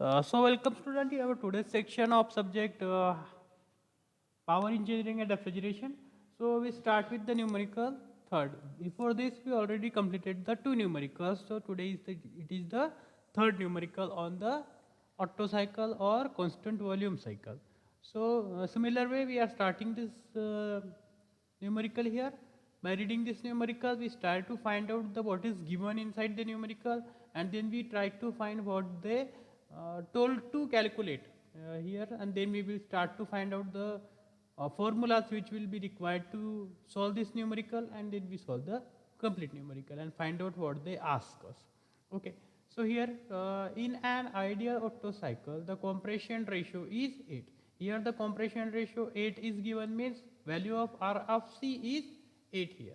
So welcome student in our today's section of subject power engineering and refrigeration. So we start with the numerical third. Before this we already completed the two numericals. So today it is the third numerical on the Otto cycle or constant volume cycle. So similar way we are starting this numerical here. By reading this numerical we start to find out the what is given inside the numerical, and then we try to find what they told to calculate here, and then we will start to find out the formulas which will be required to solve this numerical, and then we solve the complete numerical and find out what they ask us. Okay. So here in an ideal Otto cycle the compression ratio is 8. Here the compression ratio 8 is given, means value of R of C is 8 here.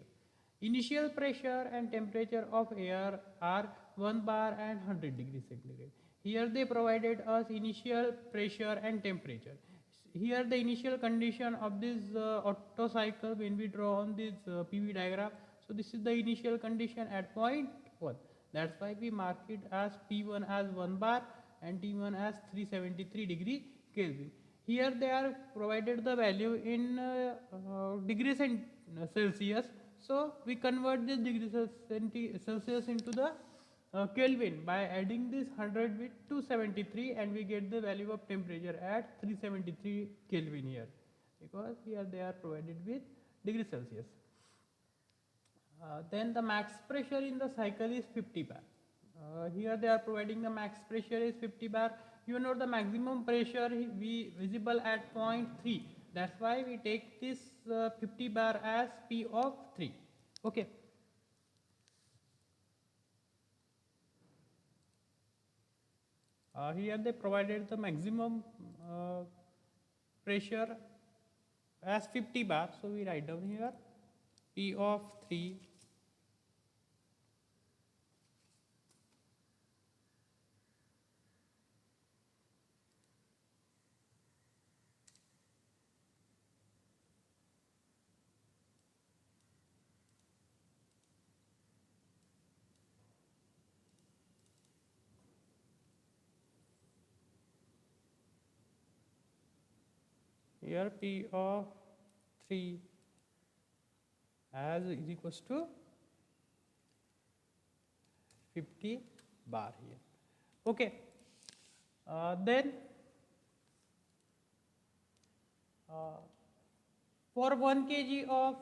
Initial pressure and temperature of air are 1 bar and 100 degrees centigrade. Here they provided us initial pressure and temperature. Here the initial condition of this Otto cycle, when we draw on this PV diagram. So this is the initial condition at point 1. That's why we mark it as P1 as 1 bar and T1 as 373 degree Kelvin. Here they are provided the value in degrees Celsius. So we convert this degrees Celsius into the Kelvin by adding this 100 with 273, and we get the value of temperature at 373 Kelvin here, because here they are provided with degrees Celsius. Then the max pressure in the cycle is 50 bar. Here they are providing the max pressure is 50 bar. You know the maximum pressure we visible at point 3. That's why we take this 50 bar as P of 3. Okay. Here they provided the maximum pressure as 50 bar. So we write down here P of 3 here P of 3 as is equals to 50 bar here. Okay. Then for 1 kg of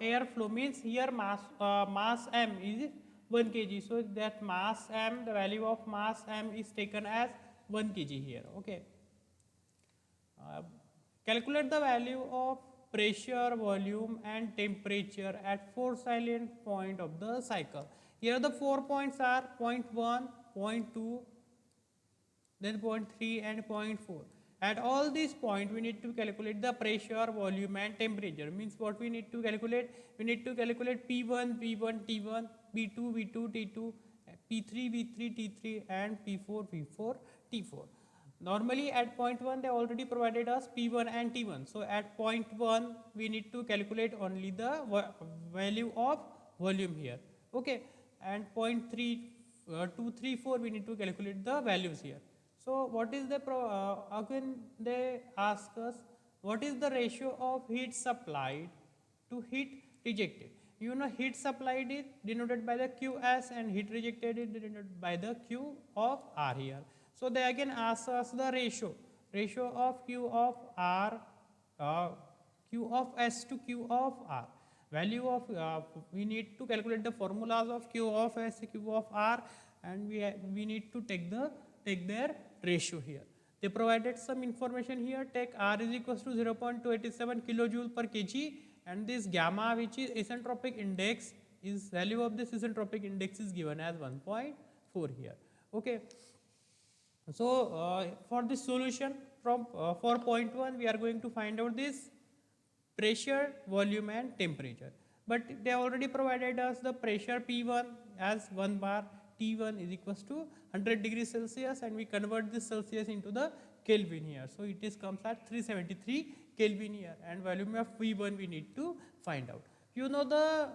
air flow, means here mass m is 1 kg. So that mass m, the value of mass m is taken as 1 kg here. Okay. Calculate the value of pressure, volume and temperature at 4 salient point of the cycle. Here the 4 points are point 1, point 2, then point 3 and point 4. At all these points we need to calculate the pressure, volume and temperature. Means what we need to calculate? We need to calculate P1, P1, T1, P2, V2, T2, P3, V3, T3 and P4, V4, T4. Normally at point 1 they already provided us P1 and T1. So at point 1 we need to calculate only the value of volume here. Okay. And point 3, 2, 3, 4 we need to calculate the values here. So what is the again they ask us what is the ratio of heat supplied to heat rejected. You know heat supplied is denoted by the Qs and heat rejected is denoted by the Q of R here. So they again ask us the ratio of Q of R, Q of S to Q of R. Value of we need to calculate the formulas of Q of S, Q of R, and we need to take their ratio here. They provided some information here. Take R is equals to 0.287 kilojoule per kg, and this gamma, which is isentropic index, is value of this isentropic index is given as 1.4 here. Okay. So for this solution from for point 1 we are going to find out this pressure, volume and temperature. But they already provided us the pressure P1 as 1 bar, T1 is equals to 100 degrees Celsius, and we convert this Celsius into the Kelvin here. So it is comes at 373 Kelvin here, and volume of V1 we need to find out. You know the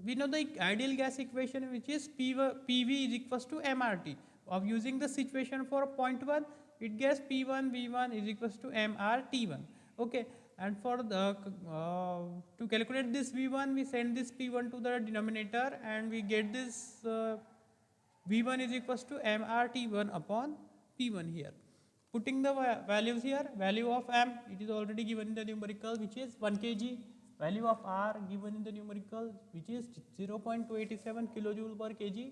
we know the ideal gas equation, which is PV is equals to MRT. Of using the situation for point 1, it gets P1 V1 is equals to MRT1. Okay, and for the to calculate this V1, we send this P1 to the denominator, and we get this V1 is equals to MRT1 upon P1 here. Putting the values here, value of M, it is already given in the numerical, which is 1 kg. Value of R given in the numerical, which is 0.287 kilojoule per kg.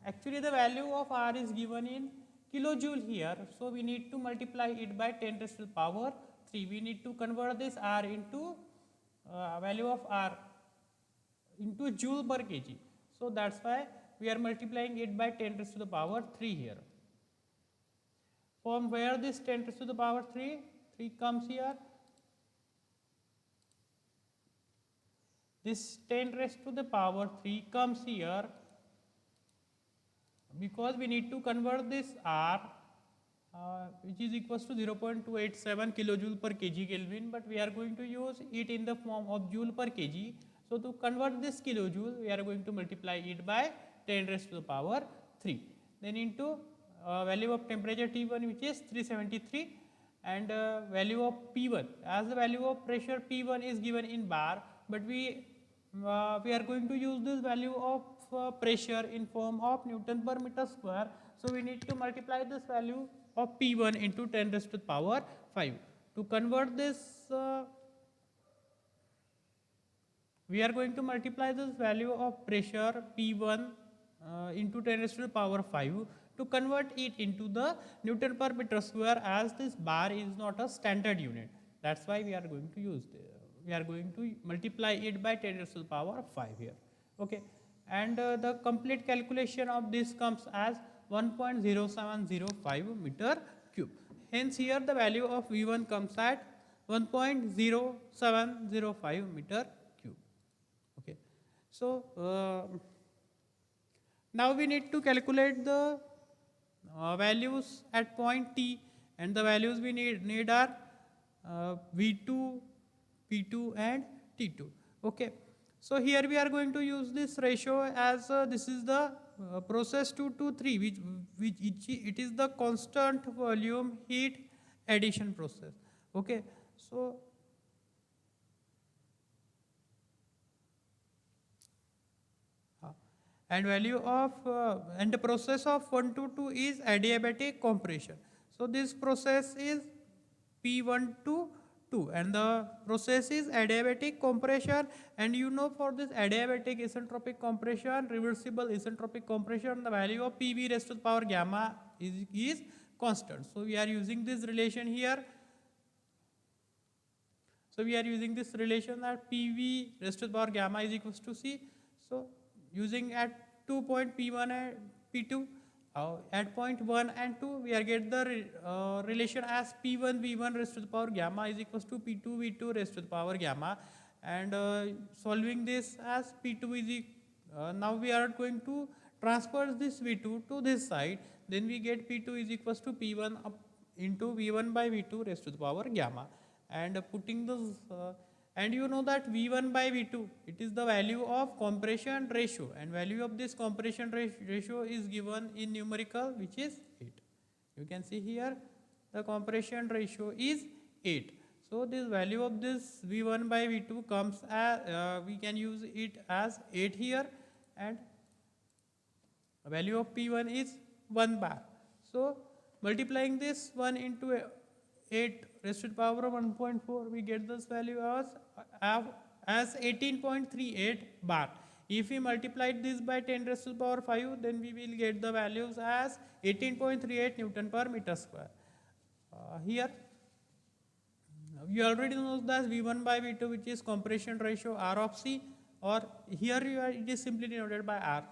Actually, the value of R is given in kilojoule here, so we need to multiply it by 10 raised to the power 3. We need to convert this R into value of R into joule per kg. So that's why we are multiplying it by 10 raised to the power 3 here. From where this 10 raised to the power 3 comes here. This 10 raised to the power 3 comes here because we need to convert this R which is equals to 0.287 kilojoule per kg Kelvin, but we are going to use it in the form of joule per kg. So to convert this kilojoule, we are going to multiply it by 10 raised to the power 3. Then into value of temperature T1, which is 373, and value of P1. As the value of pressure P1 is given in bar, but we are going to use this value of pressure in form of Newton per meter square. So we need to multiply this value of P1 into 10 raised to the power 5. To convert this, we are going to multiply this value of pressure P1 into 10 raised to the power 5 to convert it into the Newton per meter square, as this bar is not a standard unit. That's why we are going to use we are going to multiply it by 10 raised to the power 5 here. Okay, and the complete calculation of this comes as 1.0705 meter cube. Hence here the value of V1 comes at 1.0705 meter cube. Okay, so now we need to calculate the values at point T, and the values we need are V2, P2 and T2. Okay, so here we are going to use this ratio as this is the process 2 to 3, which it is the constant volume heat addition process. Okay, so and value of and the process of 1 to 2 is adiabatic compression. So this process is P1 to 2, and the process is adiabatic compression, and you know, for this adiabatic isentropic compression, reversible isentropic compression, the value of PV raised to the power gamma is constant. So we are using this relation here. So we are using this relation that PV raised to the power gamma is equals to C. So using at 2 point P1 and P2, at point 1 and 2, we are get the relation as P1 V1 raised to the power gamma is equals to P2 V2 raised to the power gamma, and solving this as P2 is now we are going to transfer this V2 to this side, then we get P2 is equals to P1 up into V1 by V2 raised to the power gamma, and putting this and you know that V1 by V2, it is the value of compression ratio, and value of this compression ratio is given in numerical, which is 8. You can see here the compression ratio is 8. So this value of this V1 by V2 comes as we can use it as 8 here, and value of P1 is 1 bar. So multiplying this 1 into 8 raised to the power of 1.4, we get this value as 18.38 bar. If we multiplied this by 10 raised to the power 5, then we will get the values as 18.38 Newton per meter square. Here you already know that V1 by V2, which is compression ratio R of C, or here it is simply denoted by R.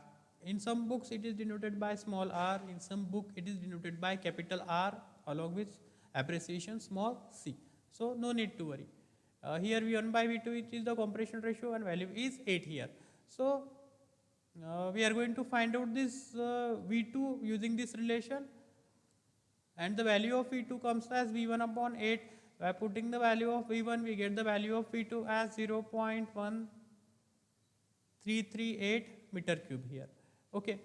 In some books it is denoted by small r, in some book it is denoted by capital R along with appreciation small c. So no need to worry. Here V1 by V2, which is the compression ratio, and value is 8 here. So we are going to find out this V2 using this relation, and the value of V2 comes as V1 upon 8. By putting the value of V1, we get the value of V2 as 0.1 338 meter cube here. Okay.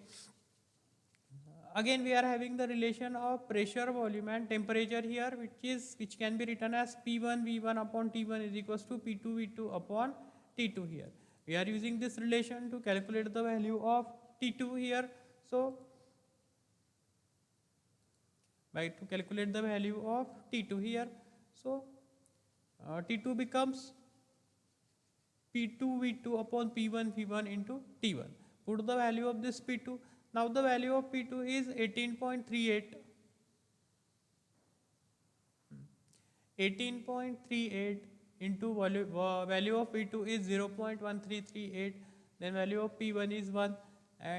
Again we are having the relation of pressure, volume and temperature here, which can be written as P1 V1 upon T1 is equals to P2 V2 upon T2 here. We are using this relation to calculate the value of T2 here. So to calculate the value of T2 here, so T2 becomes P2 V2 upon P1 V1 into T1. Put the value of this P2. Now the value of P2 is 18.38. 18.38 into value of P2 is 0.1338. Then value of P1 is 1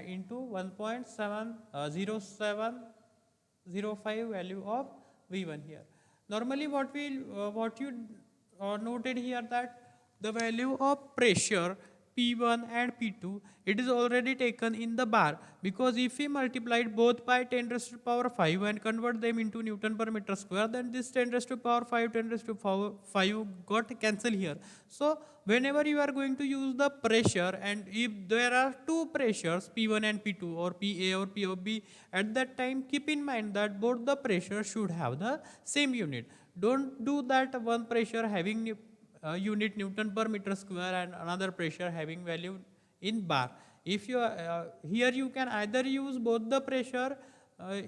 into 1.70705 value of V1 here. Normally what you noted here that the value of pressure P1 and P2, it is already taken in the bar, because if we multiplied both by 10 raised to power 5 and convert them into Newton per meter square, then this 10 raised to power 5, 10 raised to power 5 got cancelled here. So whenever you are going to use the pressure, and if there are two pressures P1 and P2 or PA or P of B, at that time keep in mind that both the pressure should have the same unit. Don't do that one pressure having unit Newton per meter square and another pressure having value in bar. If you here you can either use both the pressure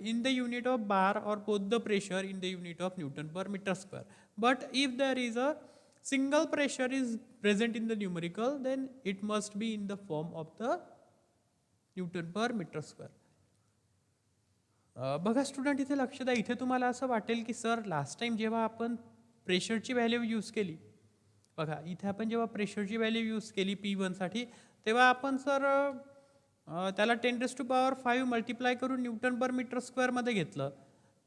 in the unit of bar or both the pressure in the unit of Newton per meter square. But if there is a single pressure is present in the numerical, then it must be in the form of the Newton per meter square. बघा student, इथे लक्ष द्या. इथे तुम्हाला असं वाटेल की sir last time जेव्हा आपण प्रेशरची व्हॅल्यू यूज केली, बघा इथे आपण जेव्हा प्रेशरची व्हॅल्यू यूज केली P1साठी, तेव्हा आपण सर त्याला 10 raised to power 5 मल्टिप्लाय करून न्यूटन पर मीटर स्क्वेअरमध्ये घेतलं,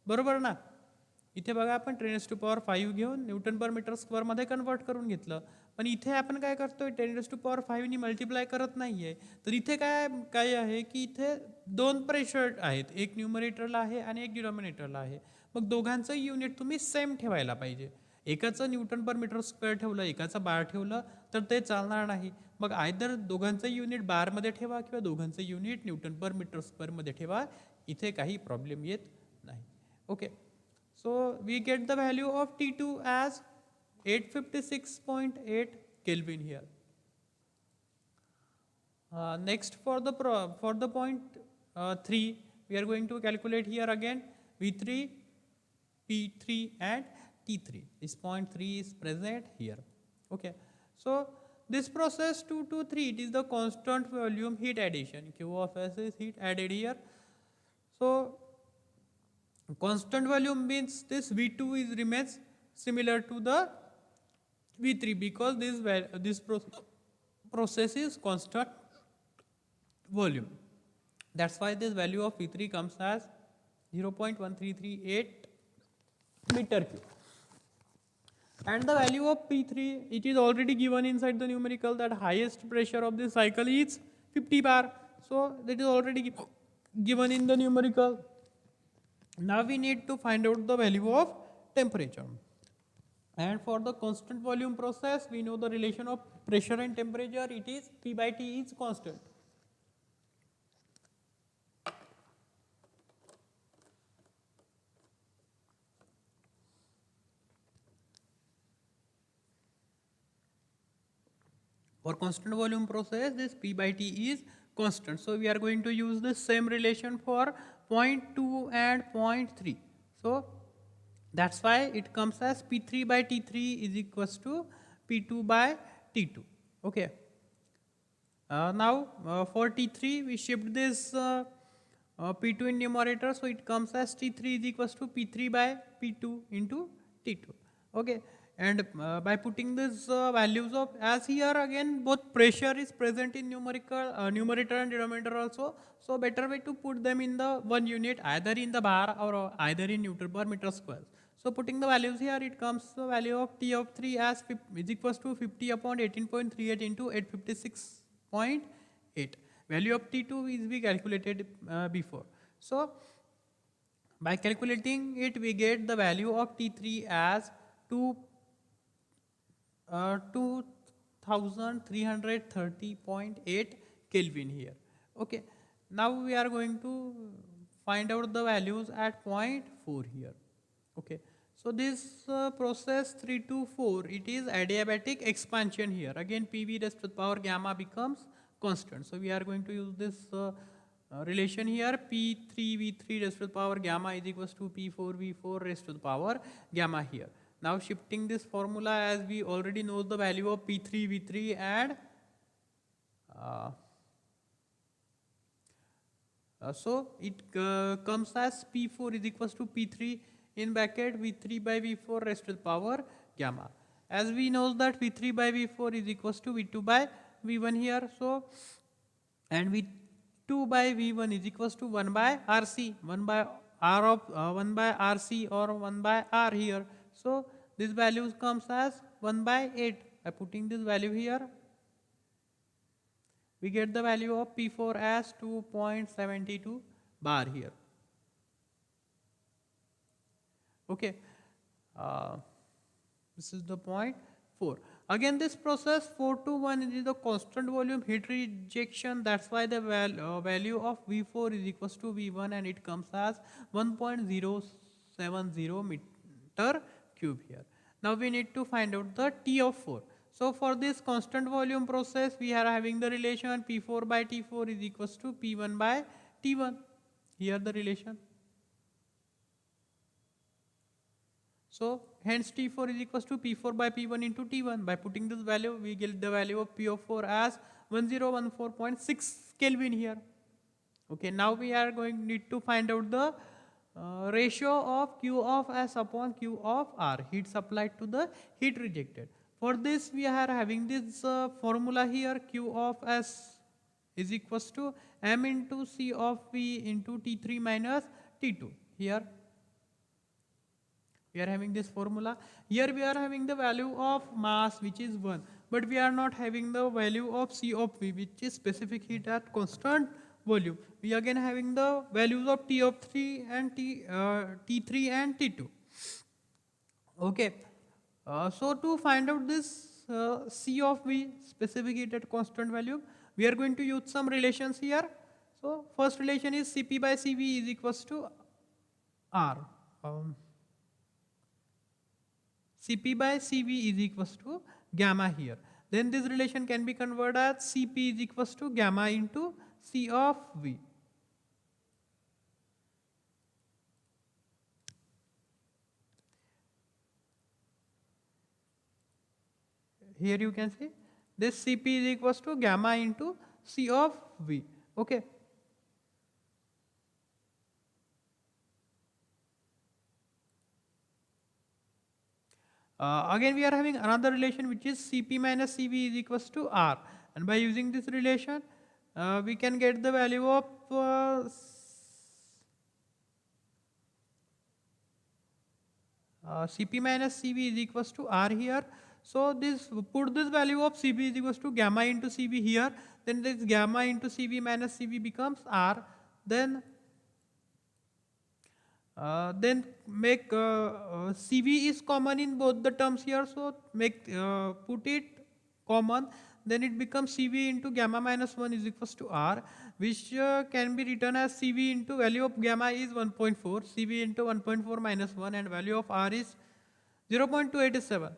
बरोबर ना. इथे बघा आपण 10 raised to power 5 घेऊन न्यूटन पर मीटर स्क्वेअरमध्ये कन्वर्ट करून घेतलं. पण इथे आपण काय करतोय, 10 raised to power 5 knee multiply करत नाही आहे. तर इथे काय आहे की इथे दोन प्रेशर आहेत, एक न्यूमरेटरला आहे आणि एक डिनॉमिनेटरला आहे. मग दोघांचं युनिट तुम्ही सेम ठेवायला पाहिजे. एकाचं न्यूटन पर मीटर स्क्वेअर ठेवलं, एकाचं बार ठेवलं तर ते चालणार नाही. मग आयदर दोघांचं युनिट बारमध्ये ठेवा किंवा दोघांचं युनिट न्यूटन पर मीटर स्क्वेअरमध्ये ठेवा, इथे काही प्रॉब्लेम येत नाही. Okay. So we get the value of T2 as 856.8 Kelvin here. Next for the point 3, we are going to calculate here again V3, P3 and T3. This point 3 is present here. Okay. So this process 2 to 3, it is the constant volume heat addition. Q of S is heat added here. So constant volume means this V2 remains similar to the V3, because this process is constant volume. That's why this value of V3 comes as 0.1338 meter cube. And the value of P3, it is already given inside the numerical that highest pressure of this cycle is 50 bar. So that is already given in the numerical. Now we need to find out the value of temperature. And for the constant volume process, we know the relation of pressure and temperature. It is P by T is constant. For constant volume process, this P by T is constant. So we are going to use the same relation for point 2 and point 3. So that's why it comes as P3 by T3 is equals to P2 by T2. Okay. Now for T3 we shift this P2 in numerator, so it comes as T3 is equals to P3 by P2 into T2. Okay. And by putting these values of, as here again both pressure is present in numerator and denominator also, so better way to put them in the one unit, either in the bar or either in Newton per meter square. So putting the values here, it comes the value of T of 3 as is equals to 50 upon 18.38 into 856.8. Value of T2 is we calculated before. So by calculating it, we get the value of T3 as 2 1330.8 Kelvin here. Okay, now we are going to find out the values at point 4 here. Okay, so this process 3 to 4, it is adiabatic expansion here. Again, PV raised to the power gamma becomes constant. So we are going to use this relation here. P3V3 raised to the power gamma is equals to P4V4 raised to the power gamma here. Now shifting this formula, as we already know the value of P3V3 and uh, so it comes as P4 is equals to P3 in bracket V3 by V4 raised to the power gamma. As we know that V3 by V4 is equals to V2 by V1 here. So, and V2 by V1 is equals to 1 by RC, 1 by R of 1 by RC or 1 by R here. So, this value comes as 1 by 8. By putting this value here, we get the value of P4 as 2.72 bar here. Okay, this is the point 4. Again, this process 4 to 1 is the constant volume heat rejection. That's why the value of V4 is equals to V1 and it comes as 1.070 meter cube here. Now we need to find out the T of 4. So for this constant volume process, we are having the relation P4 by T4 is equals to P1 by T1. Here the relation. So hence T4 is equals to P4 by P1 into T1. By putting this value, we get the value of P of 4 as 1014.6 Kelvin here. Okay, now we are need to find out the ratio of Q of S upon Q of R, heat supplied to the heat rejected. For this, we are having this formula here, Q of S is equals to M into C of V into T3 minus T2. Here we are having this formula. Here we are having the value of mass, which is 1, but we are not having the value of C of V, which is specific heat at constant volume. We again having the values of T of 3 and T3 and T2. Okay, so to find out this C of V, specific heat at constant value, we are going to use some relations here. So first relation is Cp by Cv is equals to R. Cp by Cv is equals to gamma here. Then this relation can be converted as Cp is equals to gamma into C of V. Here you can see this Cp is equals to gamma into C of V. Okay. Again we are having another relation, which is Cp minus Cv is equals to R, and by using this relation we can get the value of Cp minus Cv is equals to R here. So this put this value of Cp is equals to gamma into Cv here, then this gamma into Cv minus Cv becomes R, then make Cv is common in both the terms here, so make put it common, then it becomes Cv into gamma minus 1 is equals to R, which can be written as Cv into value of gamma is 1.4, Cv into 1.4 minus 1, and value of R is 0.287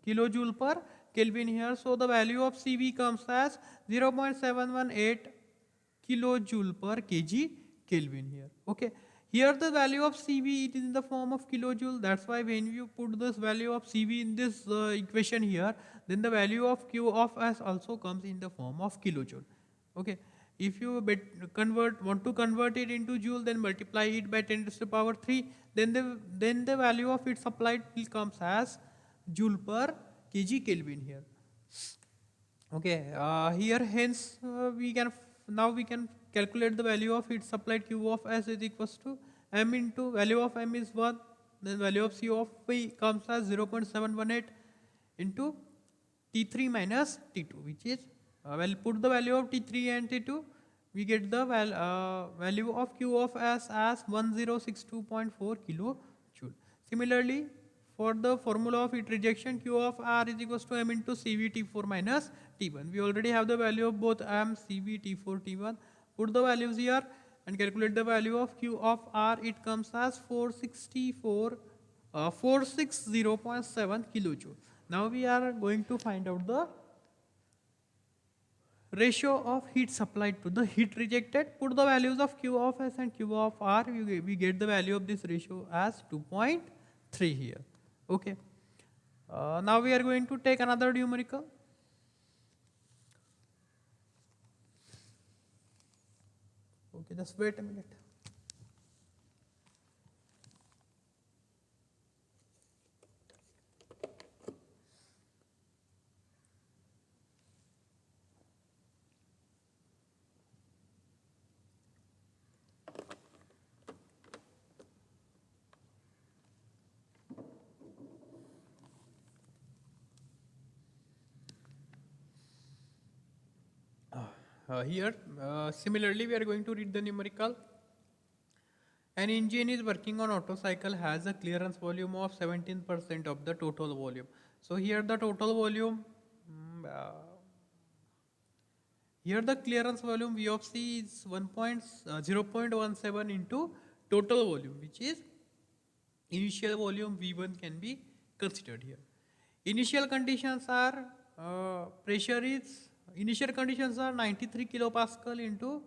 kilojoule per Kelvin here. So the value of Cv comes as 0.718 kilojoule per kg Kelvin here. Okay, here the value of Cv it is in the form of kilojoule. That's why when you put this value of Cv in this equation here, then the value of Q of S also comes in the form of kilojoule. Okay, if you want to convert it into joule, then multiply it by 10 to the power 3. Then the value of it supplied will comes as joule per kg Kelvin here. Okay, here hence we can calculate the value of heat supplied Q of S is equals to M into value of M is 1, then value of C of V comes as 0.718 into T3 minus T2, which is put the value of T3 and T2, we get the value of Q of S as 1062.4 kilojoule. Similarly, for the formula of heat rejection, Q of R is equals to M into CV T4 minus T1. We already have the value of both M, CV, T4, T1. Put the values here and calculate the value of Q of R. It comes as 460.7 kilojoule. Now we are going to find out the ratio of heat supplied to the heat rejected. Put the values of Q of S and Q of R. We get the value of this ratio as 2.3 here. Okay. Now we are going to take another numerical. Okay, just wait a minute. Here, similarly, we are going to read the numerical. An engine is working on Otto cycle has a clearance volume of 17% of the total volume. So here the total volume, here the clearance volume V of C is 0.17 into total volume, which is initial volume V1 can be considered here. Initial conditions are pressure is initial conditions are 93 kilopascal into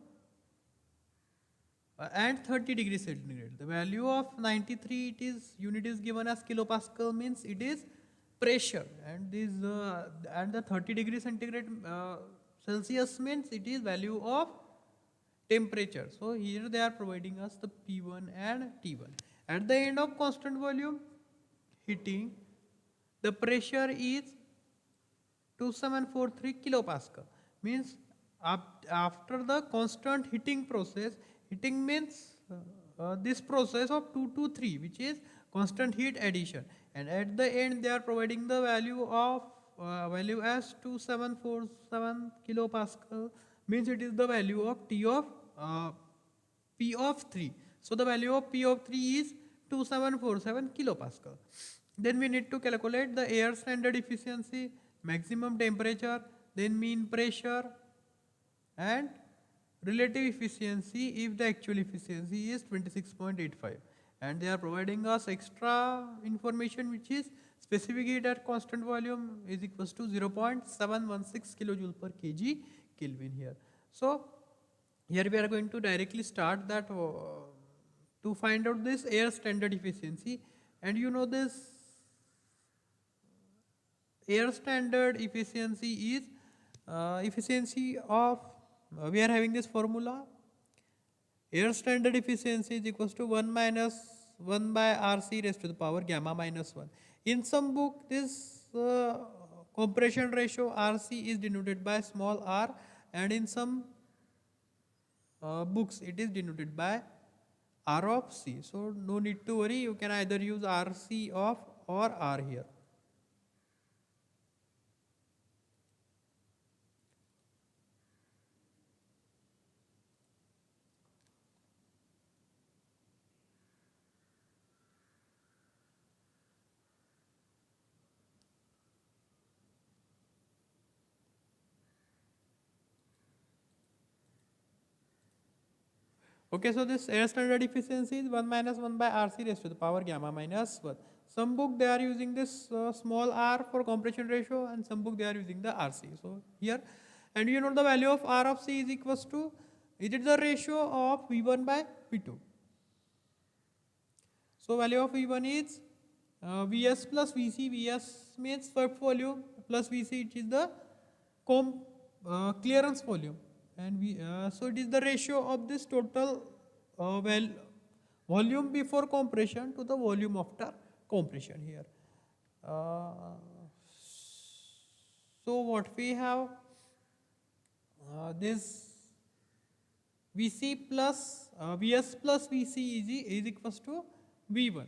and 30 degrees centigrade. The value of 93 unit is given as kilopascal, means it is pressure, and this and the 30 degrees centigrade Celsius means it is value of temperature. So here they are providing us the P1 and T1. At the end of constant volume heating, the pressure is 2743 kilopascal, means after the constant heating process, heating means this process of 2 to 3, which is constant heat addition, and at the end they are providing the value of value as 2747 kilopascal, means it is the value of T of P of 3. So the value of P of 3 is 2747 kilopascal. Then we need to calculate the air standard efficiency, maximum temperature, then mean pressure, and relative efficiency if the actual efficiency is 26.85. And they are providing us extra information, which is specific heat at constant volume is equals to 0.716 kilojoule per kg Kelvin here. So here we are going to directly start that to find out this air standard efficiency, and you know this air standard efficiency is efficiency of we are having this formula, air standard efficiency is equals to 1 minus 1 by RC raised to the power gamma minus 1. In some book this compression ratio RC is denoted by small r, and in some books it is denoted by R of C. So no need to worry, you can either use RC of or R here. Okay, so this air standard efficiency is 1 minus 1 by RC raised to the power gamma minus 1. Some book they are using this small r for compression ratio, and some book they are using the RC. So here, and you know the value of R of C is equals to, it is the ratio of V1 by V2. So value of V1 is Vs plus Vc. Vs means swept volume plus Vc, it is the clearance volume, and so it is the ratio of this total volume before compression to the volume after compression here. So what we have, this Vc plus Vs plus Vc is equals to V1,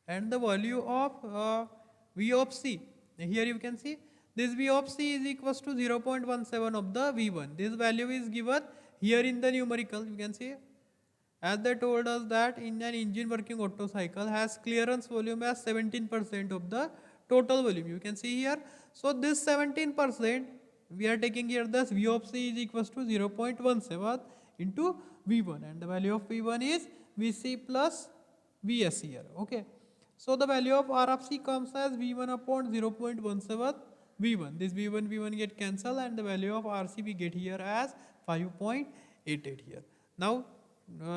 and the value of V of C, here you can see this V of C is equals to 0.17 of the V1. This value is given here in the numerical, you can see as they told us that in an engine working Otto cycle has clearance volume as 17% of the total volume. You can see here. So this 17% we are taking here this V of C is equals to 0.17 into V1, and the value of V1 is Vc plus Vs here. Okay. So the value of R of C comes as V1 upon 0.17 V1. This V1 get cancelled, and the value of RC we get here as 5.88 here. Now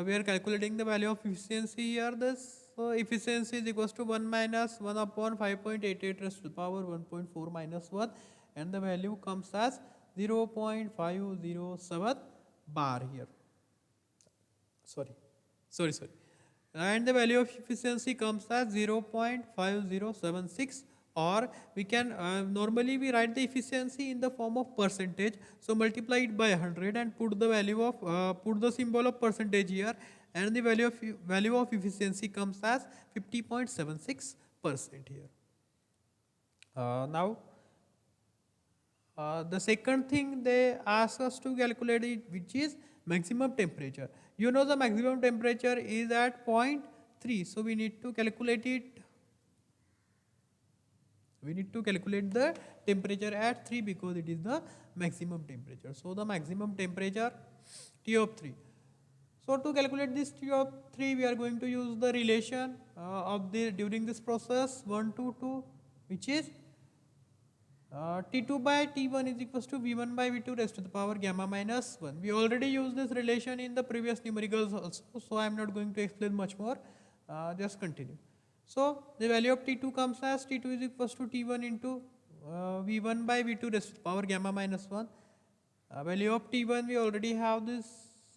we are calculating the value of efficiency here. This efficiency is equals to 1 minus 1 upon 5.88 raised to the power 1.4 minus 1, and the value comes as 0.507 bar here. Sorry. And the value of efficiency comes as 0.5076, or we can normally we write the efficiency in the form of percentage. So multiply it by 100 and put the value of put the symbol of percentage here, and the value of efficiency comes as 50.76% here. Now the second thing they ask us to calculate it, which is maximum temperature. You know the maximum temperature is at 0.3, so we need to calculate it. We need to calculate the temperature at 3 because it is the maximum temperature. So the maximum temperature T of 3. So to calculate this T of 3, we are going to use the relation of the during this process 1 to 2, which is T2 by T1 is equals to V1 by V2 raised to the power gamma minus 1. We already used this relation in the previous numericals also, so I am not going to explain much more. Just continue. So the value of T2 comes as T2 is equals to T1 into V1 by V2 raised to the power gamma minus 1. Value of T1 we already have, this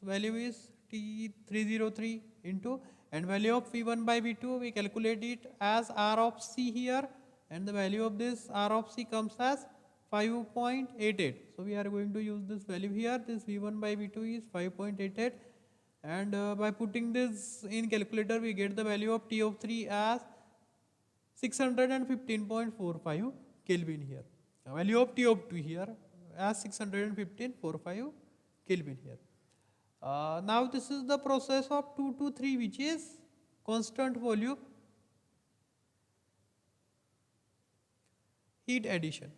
value is T303 into, and value of V1 by V2 we calculate it as R of C here, and the value of this R of C comes as 5.88. So we are going to use this value here. This V1 by V2 is 5.88, and by putting this in calculator we get the value of T of 3 as 615.45 Kelvin here. The value of T of 2 here as 615.45 Kelvin here. Now this is the process of 2 to 3, which is constant volume heat addition.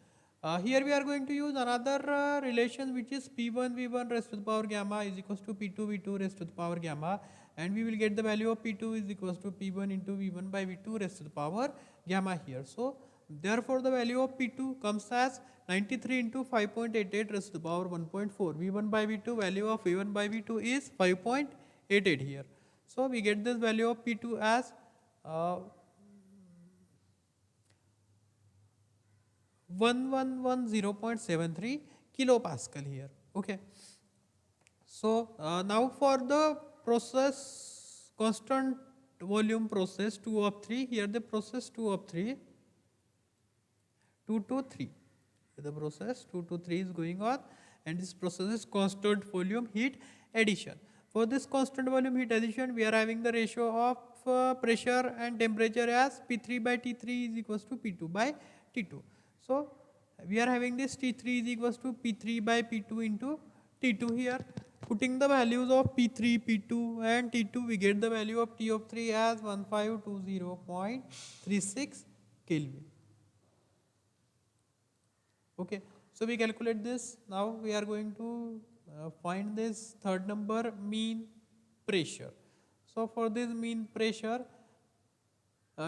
Here we are going to use another relation, which is P1 V1 raised to the power gamma is equals to P2 V2 raised to the power gamma, and we will get the value of P2 is equals to P1 into V1 by V2 raised to the power gamma here. So therefore the value of P2 comes as 93 into 5.88 raised to the power 1.4. V1 by V2, value of V1 by V2 is 5.88 here. So we get this value of P2 as 1110.73 kilopascal here. Okay. So now for the process constant volume process 2 of 3, here the process 2 of 3, 2 to 3. The process 2 to 3 is going on, and this process is constant volume heat addition. For this constant volume heat addition, we are having the ratio of pressure and temperature as P3 by T3 is equals to P2 by T2. So we are having this T3 is equals to P3 by P2 into T2 here. Putting the values of P3, P2 and T2, we get the value of T of 3 as 1520.36 Kelvin. Okay, so we calculate this. Now we are going to find this third number, mean pressure. So for this mean pressure,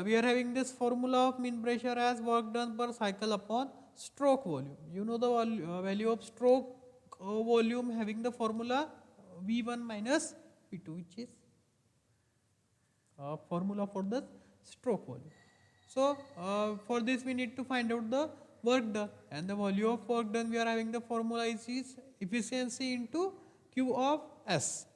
we are having this formula of mean pressure as work done per cycle upon stroke volume. You know the value of stroke volume having the formula V1 minus P2, which is formula for the stroke volume. So for this we need to find out the work done, and the value of work done we are having the formula is efficiency into Q of S,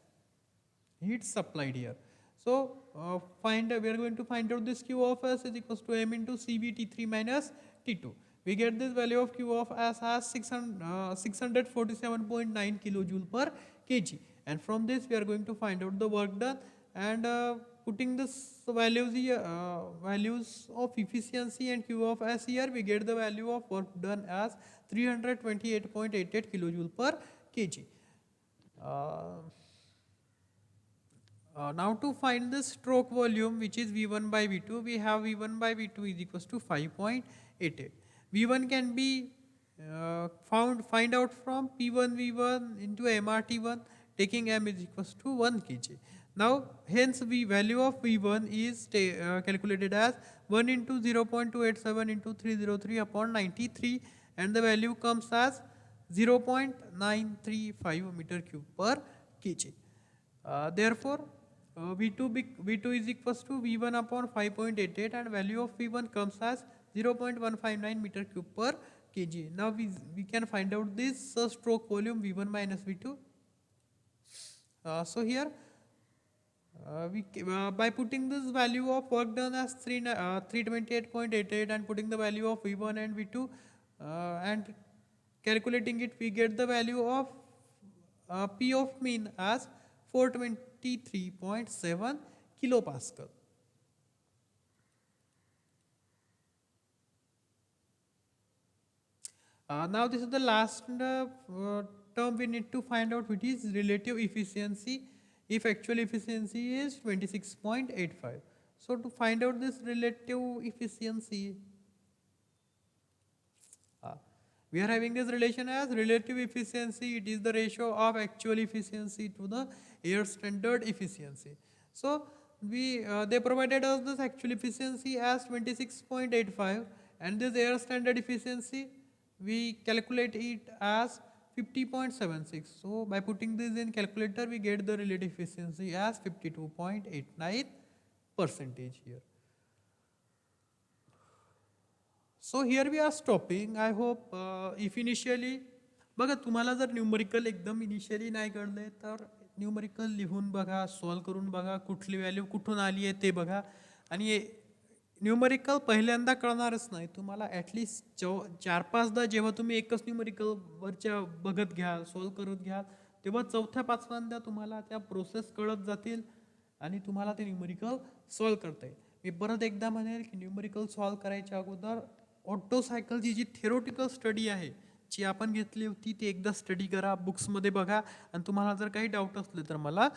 heat supplied here. So we are going to find out this Q of S is equals to M into CV T3 minus T2. We get this value of Q of S as 647.9 kilojoule per kg, and from this we are going to find out the work done, and putting this values here, values of efficiency and Q of S here, we get the value of work done as 328.88 kilojoule per kg. Now to find the stroke volume, which is V1 by V2, we have V1 by V2 is equals to 5.88. V1 can be find out from P1 V1 into MRT1, taking M is equals to 1 kg. Now hence the value of V1 is calculated as 1 into 0.287 into 303 upon 93, and the value comes as 0.935 meter cube per kg. Therefore, V2 is equals to V1 upon 5.88, and value of V1 comes as 0.159 meter cube per kg. Now we can find out this stroke volume V1 minus V2. So here by putting this value of work done as 328.88 and putting the value of V1 and V2 and calculating it, we get the value of P of mean as 423.7 kilopascal. Now this is the last term we need to find out, which is relative efficiency if actual efficiency is 26.85. So to find out this relative efficiency, we are having this relation as relative efficiency. It is the ratio of actual efficiency to the air standard efficiency. So they provided us this actual efficiency as 26.85, and this air standard efficiency we calculate it as 50.76. So by putting this in calculator, we get the relative efficiency as 52.89% here. So here we are stopping. I hope if initially बघा तुम्हाला जर numerical एकदम initially नाही कळले तर numerical लिहून बघा, solve करून बघा, कुठली व्हॅल्यू कुठून आली आहे ते बघा. आणि न्यूमरिकल पहिल्यांदा कळणारच नाही तुम्हाला, ॲटलिस्ट 4-5दा जेव्हा तुम्ही एकच न्यूमरिकल वरच्या बघत घ्याल, सॉल्व करत घ्याल, तेव्हा 4थ्या-5व्यांदा तुम्हाला त्या प्रोसेस कळत जातील आणि तुम्हाला ते न्यूमरिकल सॉल्व करता येईल. मी परत एकदा म्हणेल की न्यूमरिकल सॉल्व करायच्या अगोदर ऑटो सायकलची जी थेरोटिकल स्टडी आहे जी आपण घेतली होती ती एकदा स्टडी करा, बुक्समध्ये बघा, आणि तुम्हाला जर काही डाऊट असले तर मला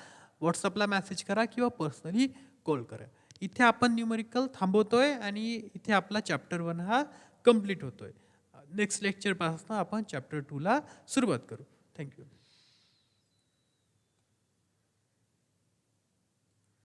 व्हॉट्सअपला मेसेज करा किंवा पर्सनली कॉल करा. इथे आपण न्यूमरिकल थांबवतोय आणि इथे आपला चॅप्टर 1 हा कंप्लीट होतोय. नेक्स्ट लेक्चरपासून आपण चॅप्टर 2ला सुरुवात करू. थँक्यू.